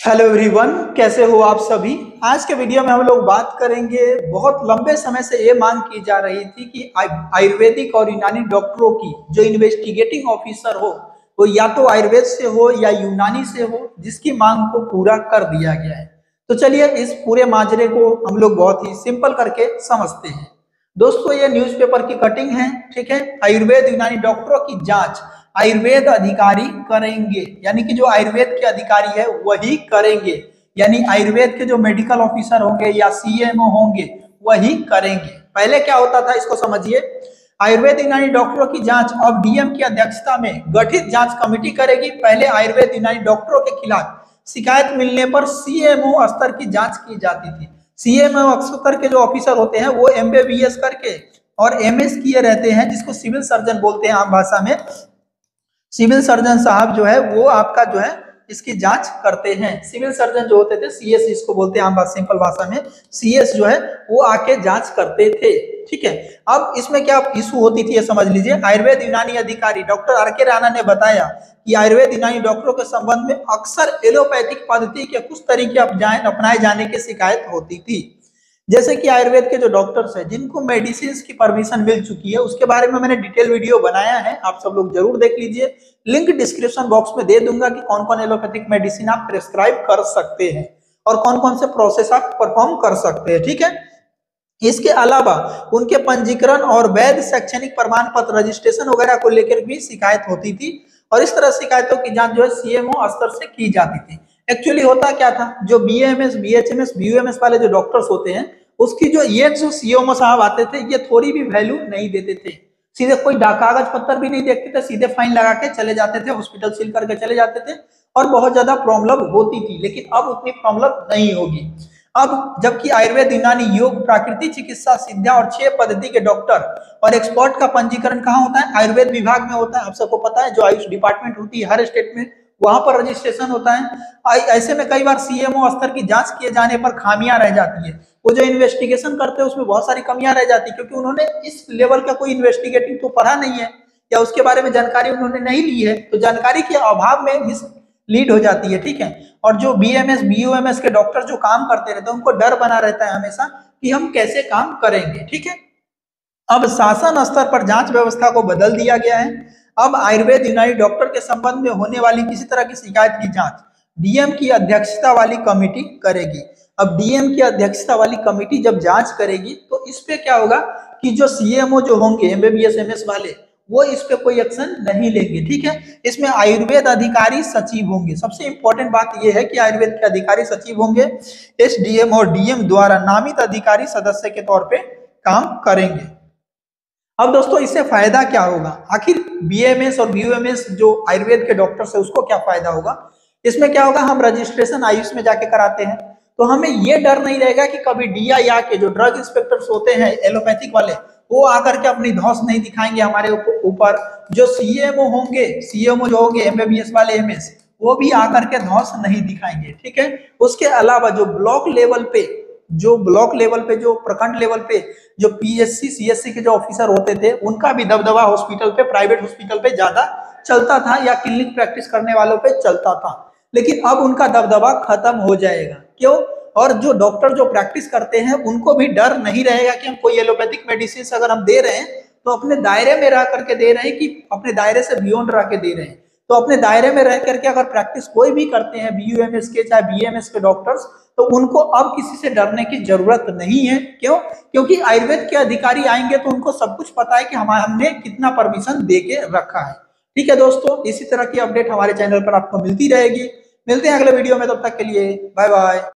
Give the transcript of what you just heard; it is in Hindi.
हेलो एवरीवन, कैसे हो आप सभी। आज के वीडियो में हम लोग बात करेंगे। बहुत लंबे समय से ये मांग की जा रही थी कि आयुर्वेदिक और यूनानी डॉक्टरों की जो इन्वेस्टिगेटिंग ऑफिसर हो वो या तो आयुर्वेद से हो या यूनानी से हो, जिसकी मांग को पूरा कर दिया गया है। तो चलिए इस पूरे माजरे को हम लोग बहुत ही सिंपल करके समझते हैं। दोस्तों, ये न्यूज़पेपर की कटिंग है, ठीक है। आयुर्वेद यूनानी डॉक्टरों की जांच आयुर्वेद अधिकारी करेंगे, यानी कि जो आयुर्वेद के अधिकारी है वही करेंगे। यानी आयुर्वेद के जो मेडिकल ऑफिसर होंगे या सीएमओ होंगे वही करेंगे। पहले क्या होता था इसको समझिए। आयुर्वेद यूनानी डॉक्टरों की जांच अब डीएम की अध्यक्षता में गठित जांच कमेटी करेगी। पहले आयुर्वेद यूनानी डॉक्टरों के खिलाफ शिकायत मिलने पर सीएमओ स्तर की जांच की जाती थी। सीएमओ स्तर के जो ऑफिसर होते हैं वो एमबीबीएस करके और एमएस किए रहते हैं, जिसको सिविल सर्जन बोलते हैं आम भाषा में। सिविल सर्जन साहब जो है वो आपका जो है इसकी जांच करते हैं। सिविल सर्जन जो होते थे सीएस, इसको बोलते हैं आम बात सिंपल भाषा में, सीएस जो है वो आके जांच करते थे, ठीक है। अब इसमें क्या इशू होती थी ये समझ लीजिए। आयुर्वेद यूनानी अधिकारी डॉक्टर आर के राणा ने बताया कि आयुर्वेद यूनानी डॉक्टरों के संबंध में अक्सर एलोपैथिक पद्धति के कुछ तरीके अपनाए जाने की शिकायत होती थी। जैसे कि आयुर्वेद के जो डॉक्टर्स हैं जिनको मेडिसिन की परमिशन मिल चुकी है, उसके बारे में मैंने डिटेल वीडियो बनाया है, आप सब लोग जरूर देख लीजिए। लिंक डिस्क्रिप्शन बॉक्स में दे दूंगा कि कौन कौन एलोपैथिक मेडिसिन आप प्रेस्क्राइब कर सकते हैं और कौन कौन से प्रोसेस आप परफॉर्म कर सकते हैं, ठीक है। इसके अलावा उनके पंजीकरण और वैध शैक्षणिक प्रमाण पत्र रजिस्ट्रेशन वगैरह को लेकर भी शिकायत होती थी और इस तरह शिकायतों की जांच जो है सीएमओ स्तर से की जाती थी। एक्चुअली होता क्या था, जो बीएमएस बीएचएमएस बीयूएमएस वाले जो डॉक्टर्स होते हैं उसकी जो सीएमओ साहब आते थे ये थोड़ी भी वैल्यू नहीं देते थे। सीधे कोई कागज पत्तर भी नहीं देखते थे, सीधे फाइन लगा के चले जाते थे, हॉस्पिटल सील करके चले जाते थे और बहुत ज्यादा प्रॉब्लम होती थी। लेकिन अब उतनी प्रॉब्लम नहीं होगी। अब जबकि आयुर्वेद यूनानी योग प्राकृतिक चिकित्सा सिद्धा और 6 पद्धति के डॉक्टर और एक्सपर्ट का पंजीकरण कहाँ होता है, आयुर्वेद विभाग में होता है। आप सबको पता है, जो आयुष डिपार्टमेंट होती है हर स्टेट में, वहां पर रजिस्ट्रेशन होता है। ऐसे में कई बार सीएमओ स्तर की जांच किए जाने पर खामियां रह जाती है। वो जो इन्वेस्टिगेशन करते हैं उसमें बहुत सारी कमियां रह जाती है, क्योंकि उन्होंने इस लेवल का कोई इन्वेस्टिगेटिव तो पढ़ा नहीं है या उसके बारे में जानकारी उन्होंने नहीं ली है, तो जानकारी के अभाव में मिस लीड हो जाती है, ठीक है। और जो बीएमएस बीयूएमएस के डॉक्टर जो काम करते रहते हैं उनको डर बना रहता है हमेशा कि हम कैसे काम करेंगे, ठीक है। अब शासन स्तर पर जांच व्यवस्था को बदल दिया गया है। अब आयुर्वेद यूनानी डॉक्टर के संबंध में होने वाली किसी तरह की शिकायत की जांच डीएम की अध्यक्षता वाली कमेटी करेगी। अब डीएम की अध्यक्षता वाली कमेटी जब जांच करेगी तो इस पे क्या होगा कि जो सीएमओ जो होंगे एमबीबीएस एमएस वाले वो इस पे कोई एक्शन नहीं लेंगे, ठीक है। इसमें आयुर्वेद अधिकारी सचिव होंगे। सबसे इंपॉर्टेंट बात यह है कि आयुर्वेद के अधिकारी सचिव होंगे। एसडीएम और डीएम द्वारा नामित अधिकारी सदस्य के तौर पे काम करेंगे। अब दोस्तों इससे फायदा क्या होगा, आखिर बीएमएस और बीयूएमएस जो आयुर्वेद के डॉक्टर्स है उसको क्या फायदा होगा। इसमें क्या होगा, हम रजिस्ट्रेशन आयुष में जाके कराते हैं तो हमें ये डर नहीं रहेगा कि कभी डीआई आके जो ड्रग इंस्पेक्टर्स होते हैं एलोपैथिक वाले वो आकर के अपनी धौंस नहीं दिखाएंगे हमारे ऊपर। जो सीएमओ होंगे, सीएमओ जो होंगे एमबीबीएस वाले एमएस, वो भी आकर के धौंस नहीं दिखाएंगे, ठीक है। उसके अलावा जो ब्लॉक लेवल पे जो प्रखंड लेवल पे जो पीएससी सीएससी के जो ऑफिसर होते थे उनका भी दबदबा हॉस्पिटल पे, प्राइवेट हॉस्पिटल पे ज्यादा चलता था या क्लिनिक प्रैक्टिस करने वालों पे चलता था। लेकिन अब उनका दबदबा खत्म हो जाएगा। क्यों? और जो डॉक्टर जो प्रैक्टिस करते हैं उनको भी डर नहीं रहेगा कि हम कोई एलोपैथिक मेडिसिन अगर हम दे रहे हैं तो अपने दायरे में रह करके दे रहे हैं कि अपने दायरे से बियॉन्ड रह के दे रहे हैं। तो अपने दायरे में रह करके अगर प्रैक्टिस कोई भी करते हैं बीयूएमएस के चाहे बीएमएस के डॉक्टर्स, तो उनको अब किसी से डरने की जरूरत नहीं है। क्यों? क्योंकि आयुर्वेद के अधिकारी आएंगे तो उनको सब कुछ पता है कि हमने कितना परमिशन दे के रखा है, ठीक है। दोस्तों इसी तरह की अपडेट हमारे चैनल पर आपको मिलती रहेगी। मिलते हैं अगले वीडियो में, तब तक के लिए बाय बाय।